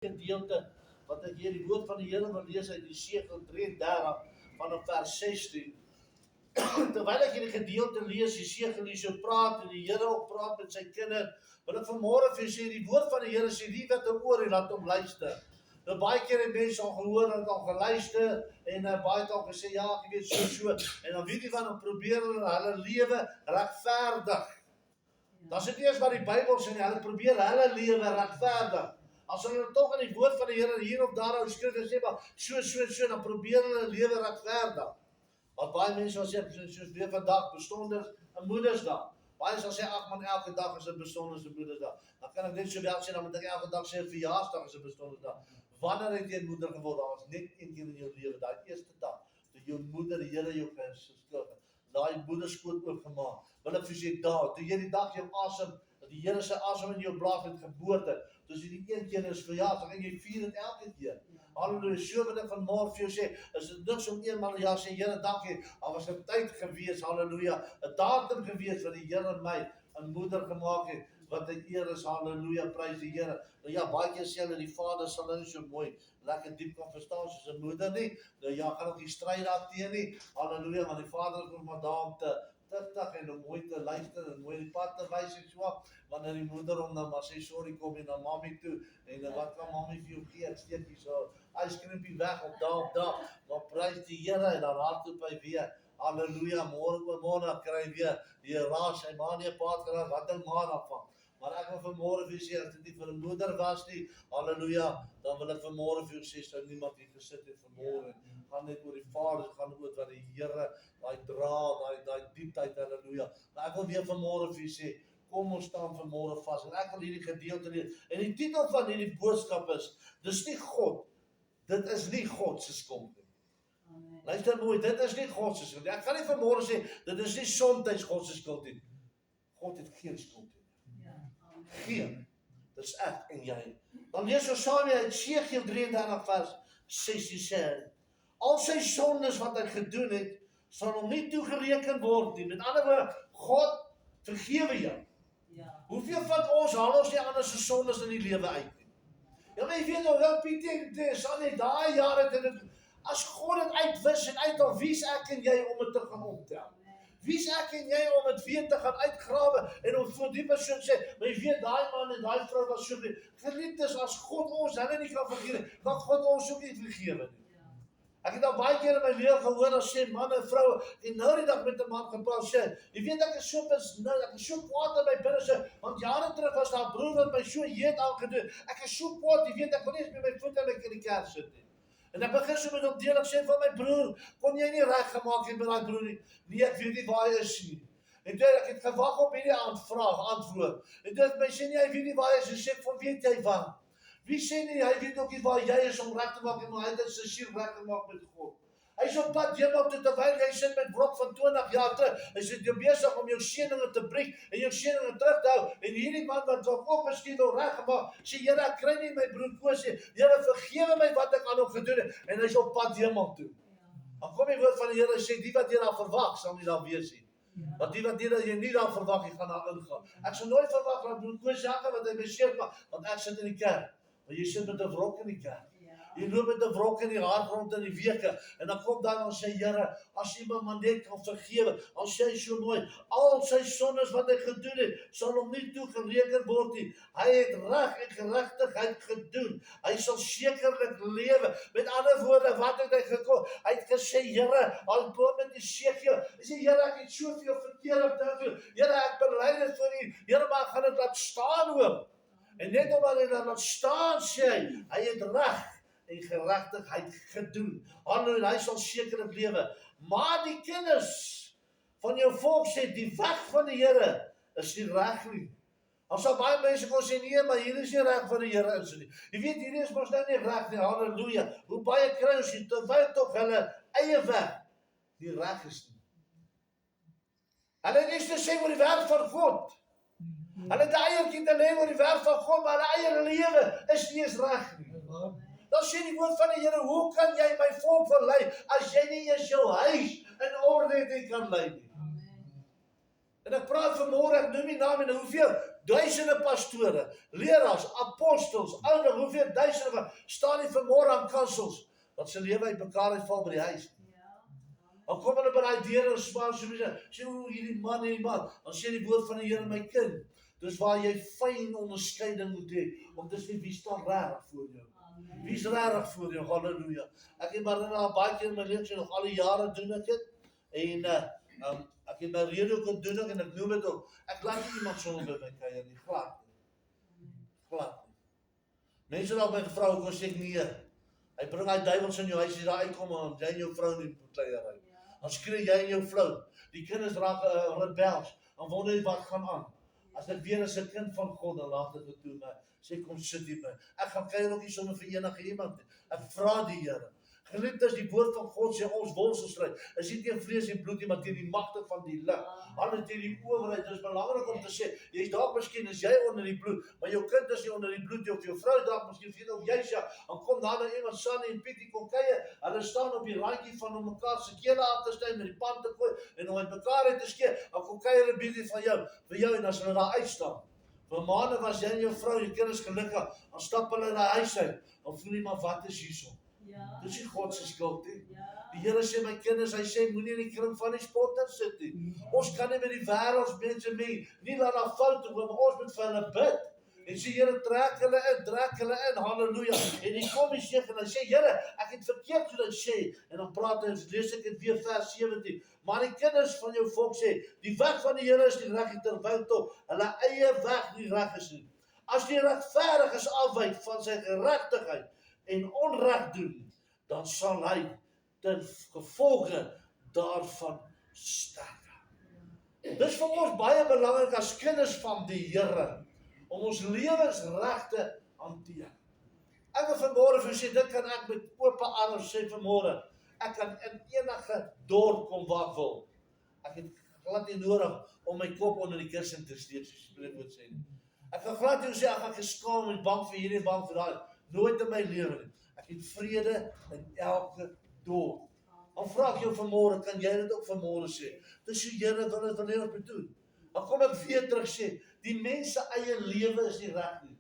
gedeelte wat ek hier die woord van die Here wil lees uit Jesegiel 33 vanaf vers 16. Terwyl ek hierdie gedeelte lees, Jesegiel hier so praat en die Here ook praat met sy kinders, wil ek vanmôre vir julle sê die woord van die Here sê wie wat 'n oor het, laat hom luister. Nou baie keer het mense al gehoor en al geluister en baie het al gesê ja, ek weet so en dan weet jy van dan probeer hulle lewe regverdig. Dan sê eers wat die Bybel sê, hulle probeer hulle lewe regverdig. As hulle tog in die woord van die Here hier of daar skrif en sê maar so dan probeer hulle lewe regverdig. Want baie mense sal sê soos weer vandag besonders 'n Moedersdag. Baie sal sê ag man elke dag is 'n besondere Moedersdag. Dan kan ek net so wel sê dan moet ek elke dag sê verjaarsdag is 'n besondere dag. Wanneer het jy moeder geword? Daar was net een keer in jou lewe, daai eerste dag, toe jou moeder die Here jou geskep het. Daai moederskoot oopgemaak. Wil ek vir sê daar, toe jy die dag jou asem, dat die Here se asem in jou blaas met geboorte. Dus die een keer is verjaarsdag en jy vier dit elke keer. Halleluja, so wat ek vanmôre vir jou sê, is dit niks om eenmaal ja sê Here dankie. Al was 'n tyd gewees, halleluja, 'n datum gewees wat die Here my 'n moeder gemaak het. Wat 'n eer is, halleluja, prys die Here. Nou ja, baie keer sê hulle die vader sal nou so mooi lekker diep kan verstaan soos 'n moeder nie. Nou ja, gaan ook die stryd daar teen nie. Halleluja, want die vader is maar daar om te tig en om mooi te luister en mooi die pad te wys en so. Wanneer die moeder hom dan maar sê sorry, kom jy na mammy toe en dan wat kan mammy vir jou gee? Ek steek hier so ijskrimpie weg op daar. Maar prys die Here en dan hardloop hy weer. Halleluja, môre kry weer die raas sy ma nie paat geraak wat 'n man afvang. Maar ek wil vanmôre vir julle sê as dit nie vir 'n moeder was nie, halleluja, dan wil ek vanmôre vir julle sê sou niemand hier gesit het vanmôre. Gaan net oor die Vader, gaan oor wat die Here, daai daai diepteid, halleluja. Maar ek wil weer vanmôre vir julle sê, kom ons staan vanmôre vas en ek wil hierdie gedeelte lees. En die titel van hierdie boodskap is, dis nie God. Dit is nie God se skuld nie. Luister mooi, dit is nie God se skuld. Ek gaan nie vanmôre sê dit is nie soms God se skuld nie. God het geen skuld nie. Geen. Dis ek en jy. Dan lees ons saam uit Jesegiel 33 vers 16 sê, al sy sondes wat hy gedoen het, sal hom nie toegereken word nie. Met ander woorde, God vergewe jou. Hoeveel van ons haal ons nie ander se sondes in die lewe uit nie? Ja, maar jy weet nou wel Pieter, sal net daai jare as God dit uitwis en uithaal, wie's ek en jy om dit te gaan optel? Wie's ek en jy om dit weer te gaan uitgrawe en om vir die persoon sê, maar jy weet daai man en daai vrou was so geliefdes, as God ons hulle nie kan vergewe, kan God ons ook nie vergewe nie. Ek het al baie keer in my lewe gehoor as sê man en vrou, en nou die dag met 'n man gepraat sê, jy weet ek is so kwaad in my binne sê, want jare terug was daar 'n broer wat my so heet aangedoen. Ek is so kwaad, jy weet ek wil nie eens met my voete in die kerk sit nie. En ek begin so met hom deel, ek sê van my broer, kon jy nie reg gemaak het met daai broer nie? Nee, ek weet nie waar hy is nie. En toe ek het gewag op hierdie antwoord. En toe het my sê nie, hy weet nie waar hy is, en sê ek, van weet jy wat? Wie sê nie, hy weet ook nie waar jy is om reg te maak, en hy het sy siel reg gemaak met God. Hy is op pad hemel toe, terwyl hy sit met Brok van 20 jaar terug. Hy sê jy besig om jou seëninge te breek en jou seëninge terug te hou. En hierdie man wat ook miskien wil reggemaak, sê Here, ek kry nie my broer Koos nie. Here, vergewe my wat ek aan hom gedoen het. En hy is op pad hemel toe. Dan kom die woord van die Here sê die wat jy daar verwag, sal nie daar wees nie. Want die wat jy nie daar verwag, jy gaan daar ingaan. Ek sal nooit verwag dat broer Koos sê wat hy beseer maak, want ek sit in die kerk. Maar jy sit met 'n wrok in die kerk. Jy loop met 'n wrok in die hart rond in die weke. En dan kom dan en sê Here, as jy my net kan vergewe, dan sê hy so mooi, al sy sondes wat hy gedoen het, sal hom nie toegereken word nie. Hy het reg en geregtigheid gedoen. Hy sal sekerlik lewe. Met ander woorde, wat het hy gekom? Hy het gesê, Here, al kom met Jesegiel. Hy sê, Here, ek het soveel verkeerde dinge gedoen. Here, ek bely dit vir U. Here, maar ek gaan dit laat staan ook. En net omdat hy daar laat staan, sê hy het reg en geregtigheid gedoen. Halleluja, hy sal sekerlik lewe. Maar die kinders van jou volk sê, die weg van die Here is nie reg nie. Ons sal baie mense kon sê, nee, maar hier is nie reg van die Here is nie. Jy weet, hier is mos nou nie reg nie, halleluja. Hoe baie kry ons hier, terwyl tog hulle eie weg nie reg is nie. Hulle het niks te sê oor die werk van God. Hulle het eiertjie te lê oor die werk van God, maar hulle eie lewe is nie eens reg nie. Dan sê die woord van die Here, hoe kan jy my volk verlei, as jy nie eens jou huis in orde het en kan lei nie? En ek praat vanmôre, ek noem die naam en hoeveel duisende pastore, leraars, apostels, ouder, hoeveel duisende staan nie vanmôre aan kansels, dat sy lewe uit mekaar uitval by die huis. Dan kom hulle by die deur en smaak so sê, hierdie man, dan sê die woord van die Here, my kind, dis waar jy fyn onderskeiding moet hê, om te sê, wie staan regtig voor jou? Wie is regtig voor jou? Halleluja. Ek het maar baie keer in my lewe, nog al die jare doen ek dit, en ek het my rede ook doen ek, en ek noem dit ook, ek laat nie iemand sonder by my kuier nie, glad nie. Mense het al my gevra, hoe sê ek nee, hy bring die duivels in jou huis, jy daar uitkom, en jy en jou vrou nie kleiery. Dan skree jy en jou vrou, die kinders raak rebels, dan wonder jy wat gaan aan. As ek weer as 'n kind van God, dan laat dit toe my, sê kom sit hier by. Ek gaan kuier ook nie sommer vir enige iemand nie. Ek vra die Here. Geliefdes, die woord van God sê ons worstelstryd is nie teen vlees en bloed nie, maar teen die magte van die lig. Hulle teen die owerheid. Dit is belangrik om te sê, jy's dalk miskien is jy onder die bloed, maar jou kind is nie onder die bloed nie, of jou vrou dalk miskien vir of jy's ja, dan kom daar nou iemand Sannie en Pietie kom kuier. Hulle staan op die randjie van om mekaar se kele af te sny met die pan te gooi en om uit mekaar uit te skeer. Dan kom kuier 'n bietjie van jou vir jou en as hulle daar uitstaan. Vir maande was jy en jou vrou, jou kinders gelukkig, dan stap hulle in die huis uit. Dan voel jy maar wat is hierso? Dis nie God se skuld nie. Die Here sê my kinders, hy sê moenie in die kring van die spotters sit nie. Ons kan nie met die wêreldsmense nie laat daar foute kom, maar ons moet vir hulle bid. En sê Here, trek hulle in, halleluja. En die kom die seën en hy sê Here, ek het verkeerd wat hy sê. En dan praat hy, lees ek dit weer vers 17. Maar die kinders van jou volk sê, die weg van die Here is nie reg, terwyl tog hulle eie weg nie reg is nie. As die regverdiges afwyk van sy geregtigheid en onreg doen, dan sal hy ten gevolge daarvan sterf. Dis vir ons baie belangrik as kinders van die Here, om ons lewens reg te hanteer. Ek wil vanmôre vir sê, dit kan ek met oop arms sê vanmôre, ek kan in enige dorp kom waar ek wil. Ek het glad nie nodig om my kop onder die kussing te steek, soos die spreekwoord sê nie. Ek kan glad nie sê, ek gaan geskaam en bang vir hierdie, bang vir daai. Nooit in my lewe nie. Ek het vrede in elke dorp. Dan vra ek jou vanmôre, kan jy dit ook vanmôre sê? Dis die Here wil dit wanneer ons doen. Dan kom ek weer terug sê, die mense eie lewe is nie reg nie.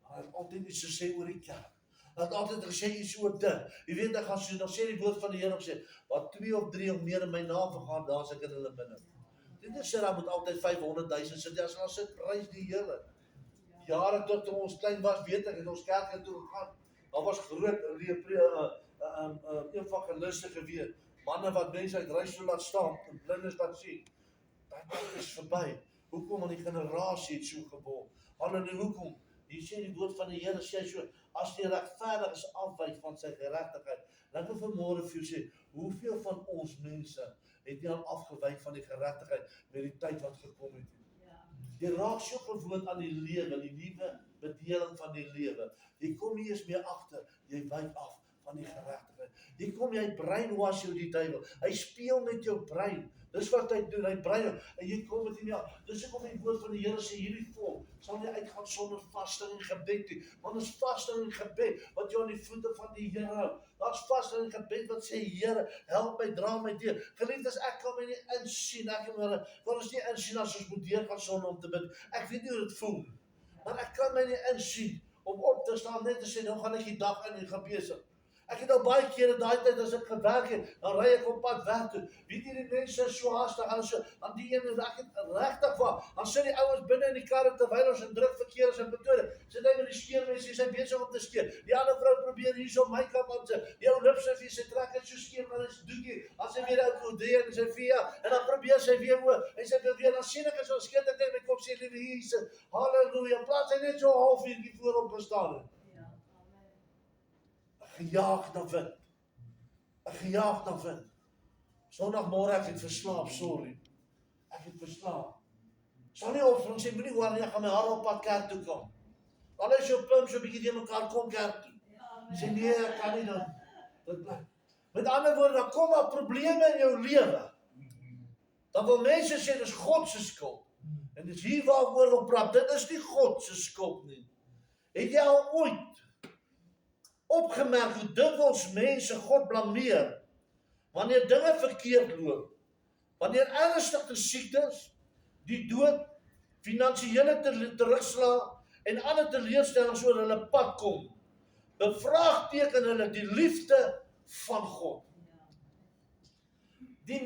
Hulle het altyd iets gesê oor die kerk. Hulle het altyd gesê iets oor dit. Jy weet, ek gaan so, dan sê die woord van die Here sê, wat 2 of 3 of meer in my naam vergaan, daar is ek in hulle binne. Dit is sê, daar moet altyd 500,000 sit, as ons sit, prys die Here. Jare tot ons klein was, weet ek, het ons kerk toe gegaan. Daar was groot evangeliste gewees, manne wat mense uit reis laat staan, en blindes wat sien. Dit is verby. Hoekom? Want die generasie het so geword. Halleluja, hoekom? Hier sê die woord van die Here sê so, as die regverdiges afwyk van sy geregtigheid, dan wil vanmôre vir jou sê, hoeveel van ons mense het nie al afgewyk van die geregtigheid met die tyd wat gekom het? Jy raak so gewoond aan die lewe, die nuwe bedeling van die lewe. Jy kom nie eens meer agter, jy wyk af van die geregtigheid. Jy kom, jy brainwash jou die duiwel. Hy speel met jou brein. Dis wat hy doen, hy brein, en jy kom met hom, dis hoekom die woord van die Here sê, hierdie volk sal nie uitgaan sonder vasting en gebed nie, want ons vasting en gebed, wat jou aan die voete van die Here hou. Daar's vasting en gebed wat sê, Here, help my, dra my deur. Geliefdes, ek kan my nie insien, kan ons nie insien as ons moet deur gaan sonder om te bid. Ek weet nie hoe dit voel, maar ek kan my nie insien om op te staan, net te sê, nou gaan ek die dag in en gaan besig. Ek het al baie kere daai tyd as ek gewerk het, dan ry ek op pad werk toe. Weet jy, die mense is so haastig, dan die ene, ek het regtig waar, dan sit die ouens binne in die karre terwyl ons in druk verkeer is in Pretoria. Sit hy met die skeermense, sy besig om te skeer. Die ander vrou probeer hier so make-up aan sy, jou lipstifie, sy trek het so skeer na die doekie, as sy weer uit die en sy via, en dan probeer sy weer oor, en sy probeer, dan sien ek as ons skeer, ek my kop sê, liewe Jesus, halleluja, plaas hy net so 'n halfuurtjie voorop gestaan het. Gejaag na wind. Ek gejaag na wind. Sondagmôre ek het verslaap, sorry. Ek het verslaap. Sal nie op, ons sê, moenie hoor, ek gaan my hare op pad kerk toe kom. Dan is jou pump so 'n bietjie teen mekaar kom kerk toe. Sê nee, ek kan nie dan. Dit bly. Met ander woorde, dan kom daar probleme in jou lewe. Dan wil mense sê, dis God se skuld. En dis hier waaroor ons praat, dit is nie God se skuld nie. Het jy al ooit opgemerk hoe dikwels mense God blameer wanneer dinge verkeerd loop, wanneer ernstige siektes, die dood, finansiële terugslag en ander teleurstellings oor hulle pad kom, bevraagteken hulle die liefde van God. Die